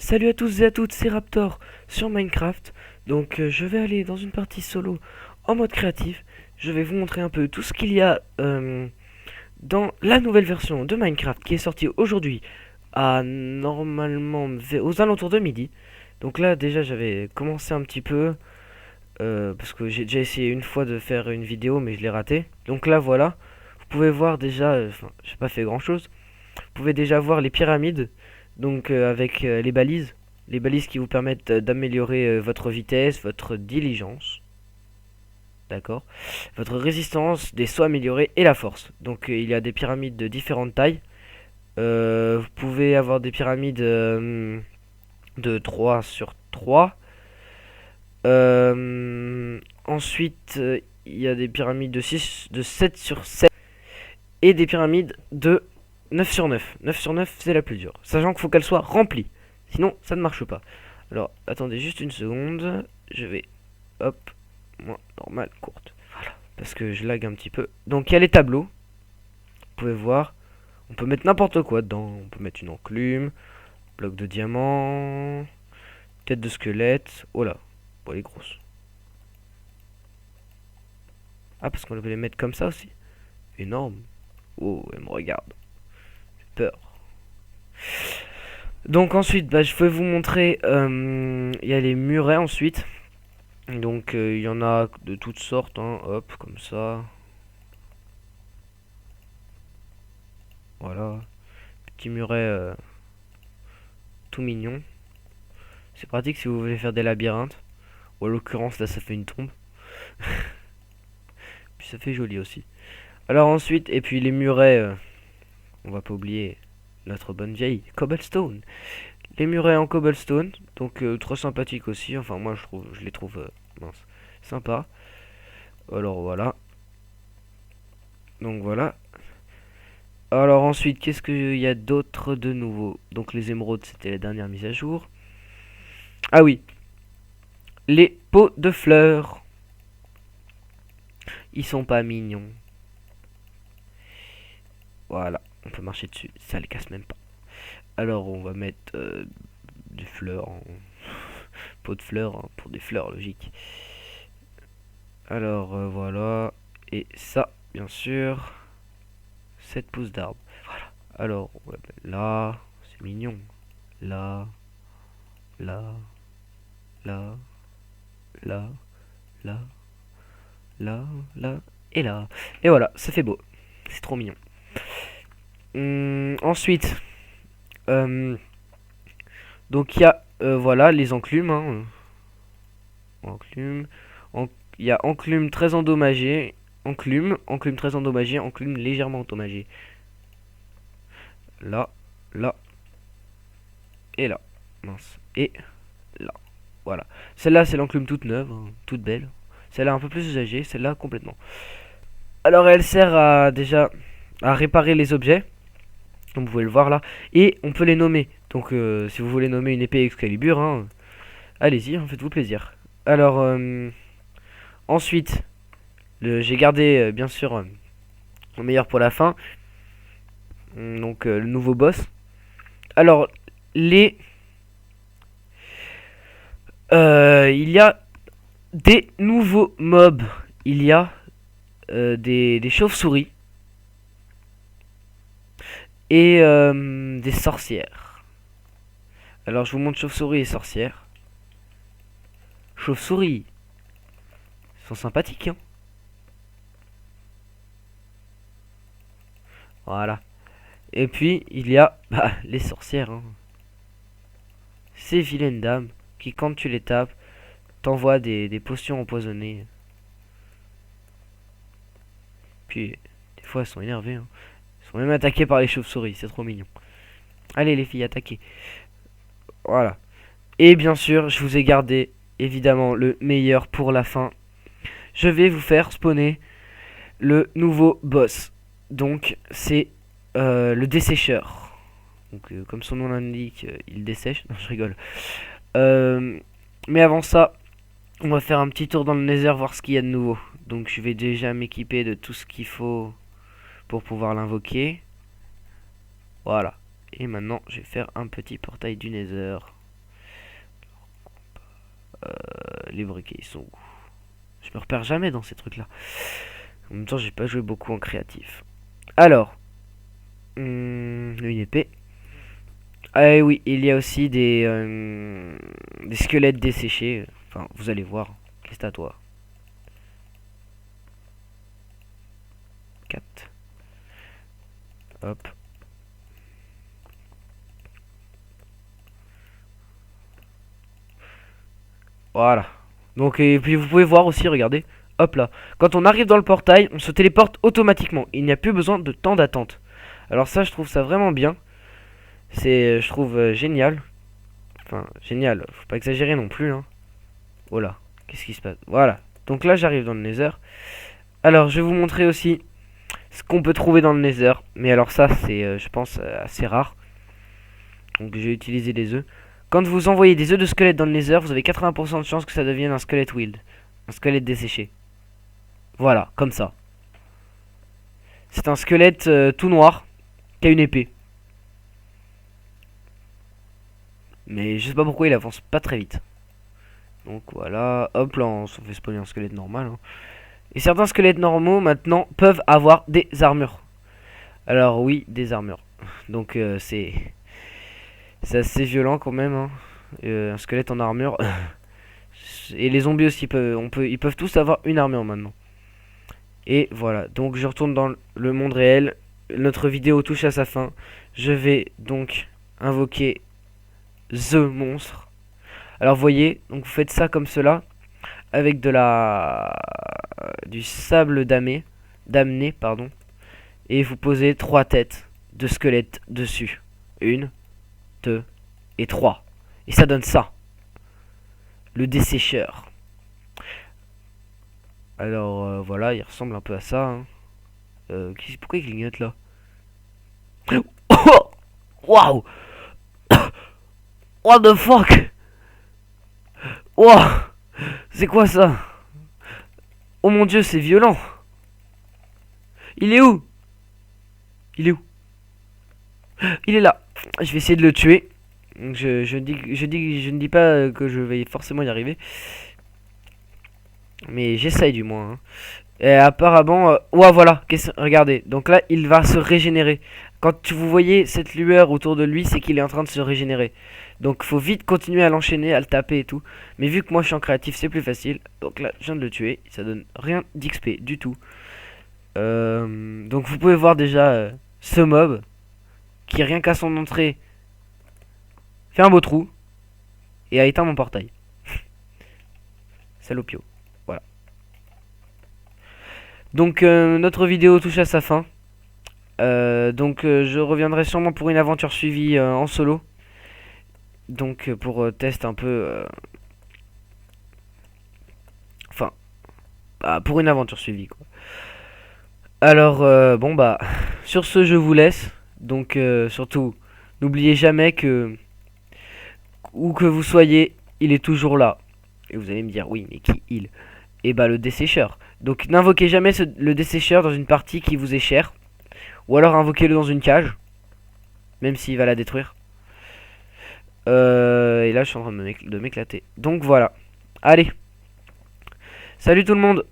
Salut à tous et à toutes, c'est Raptor sur Minecraft. Donc je vais aller dans une partie solo en mode créatif. Je vais vous montrer un peu tout ce qu'il y a dans la nouvelle version de Minecraft qui est sortie aujourd'hui à normalement aux alentours de midi. Donc là déjà j'avais commencé un petit peu parce que j'ai déjà essayé une fois de faire une vidéo mais je l'ai raté. Donc là voilà, vous pouvez voir déjà, enfin j'ai pas fait grand chose. Vous pouvez déjà voir les pyramides, donc avec les balises qui vous permettent d'améliorer votre vitesse, votre diligence, d'accord, votre résistance, des sauts améliorés et la force. Donc il y a des pyramides de différentes tailles. Vous pouvez avoir des pyramides de 3 sur 3. Ensuite, il y a des pyramides de 7 sur 7 et des pyramides de 9 sur 9. 9 sur 9, c'est la plus dure. Sachant qu'il faut qu'elle soit remplie. Sinon, ça ne marche pas. Alors, attendez juste une seconde. Je vais, hop, moi, normal, courte. Voilà. Parce que je lag un petit peu. Donc, il y a les tableaux. Vous pouvez voir. On peut mettre n'importe quoi dedans. On peut mettre une enclume, bloc de diamant, tête de squelette. Oh là, bon, elle est grosse. Ah, parce qu'on peut les mettre comme ça aussi. Énorme. Oh, elle me regarde. J'ai peur. Donc ensuite, bah, je vais vous montrer, il y a les murets ensuite. Donc il y en a de toutes sortes, hein. Hop, comme ça. Voilà, petit muret tout mignon. C'est pratique si vous voulez faire des labyrinthes. Ou en l'occurrence, là, ça fait une tombe. Puis ça fait joli aussi. Alors ensuite, et puis les murets, on va pas oublier notre bonne vieille cobblestone. Les murets en cobblestone, donc trop sympathique aussi. Enfin, moi, je les trouve mince, sympa. Alors voilà. Donc voilà. Alors ensuite, qu'est-ce qu'il y a d'autre de nouveau? Donc les émeraudes, c'était la dernière mise à jour. Ah oui, les pots de fleurs. Ils sont pas mignons. Voilà, on peut marcher dessus, ça les casse même pas. Alors on va mettre des fleurs en pot de fleurs, hein, pour des fleurs, logique. Alors voilà, et ça, bien sûr, 7 pousses d'arbre. Voilà. Alors on va mettre là, c'est mignon. Là, là, là, là, là, là, là et là. Et voilà, ça fait beau. C'est trop mignon. Ensuite, euh, donc il y a voilà les enclumes. Hein. Enclume. Il y a enclume très endommagé. Enclume très endommagé. Enclume légèrement endommagé. Là, là et là. Mince. Et là. Voilà. Celle-là, c'est l'enclume toute neuve, hein, toute belle. Celle-là un peu plus usagée. Celle-là complètement. Alors elle sert à déjà à réparer les objets. Comme vous pouvez le voir là. Et on peut les nommer. Donc si vous voulez nommer une épée Excalibur, hein, allez-y, hein, faites-vous plaisir. Alors ensuite, j'ai gardé bien sûr le meilleur pour la fin. Donc le nouveau boss. Alors les il y a des nouveaux mobs. Il y a des chauves-souris et des sorcières. Alors je vous montre chauve-souris et sorcières. Chauves-souris, ils sont sympathiques, hein. Voilà. Et puis il y a bah, les sorcières, hein. Ces vilaines dames qui, quand tu les tapes, t'envoient des potions empoisonnées. Puis des fois elles sont énervées, hein. Elles sont même attaquées par les chauves-souris, c'est trop mignon. Allez les filles, attaquez. Voilà. Et bien sûr, je vous ai gardé évidemment le meilleur pour la fin. Je vais vous faire spawner le nouveau boss. Donc c'est le dessécheur. Donc comme son nom l'indique, il dessèche. Non, je rigole. Euh, mais avant ça, on va faire un petit tour dans le Nether voir ce qu'il y a de nouveau. Donc je vais déjà m'équiper de tout ce qu'il faut pour pouvoir l'invoquer. Voilà. Et maintenant, je vais faire un petit portail du Nether. Les briquets, ils sont où? Je me repère jamais dans ces trucs-là. En même temps, j'ai pas joué beaucoup en créatif. Alors, une épée. Ah oui, il y a aussi des squelettes desséchés. Enfin, vous allez voir. Qu'est-ce que t'as, toi? 4. Hop. Voilà. Donc, et puis vous pouvez voir aussi, regardez. Hop là. Quand on arrive dans le portail, on se téléporte automatiquement. Il n'y a plus besoin de temps d'attente. Alors ça, je trouve ça vraiment bien. C'est, je trouve, génial. Enfin, génial. Faut pas exagérer non plus, hein. Voilà. Qu'est-ce qui se passe? Voilà. Donc là, j'arrive dans le Nether. Alors, je vais vous montrer aussi ce qu'on peut trouver dans le Nether. Mais alors ça, c'est, je pense, assez rare. Donc j'ai utilisé des œufs. Quand vous envoyez des œufs de squelette dans le Nether, vous avez 80% de chance que ça devienne un squelette wild. Un squelette desséché. Voilà, comme ça. C'est un squelette tout noir qui a une épée. Mais je sais pas pourquoi il avance pas très vite. Donc voilà, hop là, on se fait spawner un squelette normal, hein. Et certains squelettes normaux maintenant peuvent avoir des armures. Alors oui, des armures. Donc c'est assez violent quand même, hein. Un squelette en armure. Et les zombies aussi ils peuvent tous avoir une armure maintenant. Et voilà, donc je retourne dans le monde réel. Notre vidéo touche à sa fin. Je vais donc invoquer The Monstre. Alors voyez, donc vous faites ça comme cela, avec du sable damné, pardon, et vous posez 3 têtes de squelettes dessus. 1, 2 et 3. Et ça donne ça. Le dessécheur. Alors voilà, il ressemble un peu à ça, hein. Pourquoi il clignote là? Oh, waouh! What the fuck? Wow! C'est quoi ça? Oh mon dieu, c'est violent! Il est où? Il est où? Il est là. Je vais essayer de le tuer. Je ne dis pas que je vais forcément y arriver. Mais j'essaye du moins, hein. Et apparemment... ouais, voilà. Regardez. Donc là, il va se régénérer. Quand vous voyez cette lueur autour de lui, c'est qu'il est en train de se régénérer. Donc faut vite continuer à l'enchaîner, à le taper et tout. Mais vu que moi je suis en créatif, c'est plus facile. Donc là, je viens de le tuer. Ça donne rien d'XP du tout. Donc vous pouvez voir déjà ce mob qui rien qu'à son entrée fait un beau trou et a éteint mon portail. Salopio. Voilà. Donc notre vidéo touche à sa fin. Donc je reviendrai sûrement pour une aventure suivie en solo. Donc pour test un peu... Enfin, pour une aventure suivie quoi. Alors bon bah, sur ce je vous laisse. Donc surtout, n'oubliez jamais que... Où que vous soyez, il est toujours là. Et vous allez me dire, oui mais qui il? Et bah le dessécheur. Donc n'invoquez jamais le dessécheur dans une partie qui vous est chère. Ou alors invoquez-le dans une cage. Même s'il va la détruire. Et là je suis en train de m'éclater. Donc voilà. Allez. Salut tout le monde.